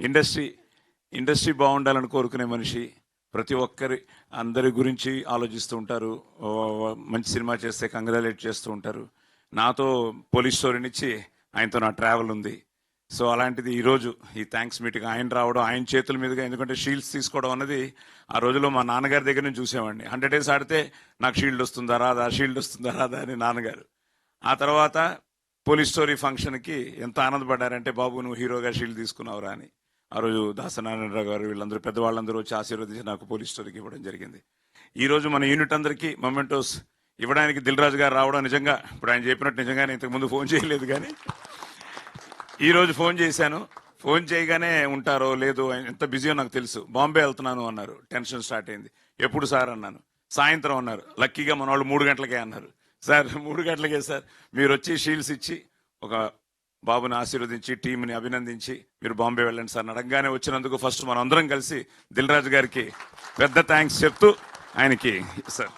Industry industry బాగుండాలని కోరుకునే మనిషి. ప్రతి ఒక్కరి అందరి గురించి ఆలోచిస్తూ ఉంటారు. మంచి సినిమా చేస్తే కంగ్రాచులేట్ చేస్తూ ఉంటారు. నాతో పోలీస్ స్టోరీనిచ్చి ఆయనతో నా ట్రావెల్ ఉంది. సో అలాంటిది ఈరోజు ఈ థ్యాంక్స్ మీటింగ్ ఆయన రావడం, ఆయన చేతుల మీదుగా, ఎందుకంటే షీల్డ్స్ తీసుకోవడం అన్నది ఆ రోజుల్లో మా నాన్నగారి దగ్గర నుంచి చూసేవాడిని. 100 days ఆడితే నాకు షీల్డ్ వస్తుందా రాదా, షీల్డ్ వస్తుందా రాదా అని నాన్నగారు. ఆ తర్వాత పోలీస్ స్టోరీ ఫంక్షన్కి ఎంత ఆనందపడ్డారంటే, బాబు నువ్వు హీరోగా షీల్డ్ తీసుకున్నావురా అని. ఆ రోజు దాసనారాయణరావు గారు వీళ్ళందరూ పెద్దవాళ్ళందరూ వచ్చి ఆశీర్వదించి నాకు పోలీస్ స్టోరీకి ఇవ్వడం జరిగింది. ఈరోజు మన యూనిట్ అందరికీ మొమెంటోస్ ఇవ్వడానికి దిల్ రాజు గారు రావడం నిజంగా, ఇప్పుడు ఆయన చెప్పినట్టు నిజంగానే ఇంతకుముందు ఫోన్ చేయలేదు, కానీ ఈరోజు ఫోన్ చేశాను. ఫోన్ చేయగానే ఉంటారో లేదో, ఎంత బిజీయో నాకు తెలుసు. బాంబే వెళ్తున్నాను అన్నారు. టెన్షన్ స్టార్ట్ అయింది. ఎప్పుడు సార్ అన్నాను. సాయంత్రం అన్నారు. లక్కీగా మన వాళ్ళు 3 గంటలకే అన్నారు. సార్ 3 గంటలకే సార్, మీరు వచ్చి షీల్డ్స్ ఇచ్చి ఒక బాబుని ఆశీర్వదించి టీంని అభినందించి మీరు బాంబే వెళ్ళండి సార్ అడగగానే వచ్చినందుకు ఫస్ట్ మనం అందరం కలిసి దిల్ రాజు గారికి పెద్ద థ్యాంక్స్ చెప్తూ ఆయనకి సార్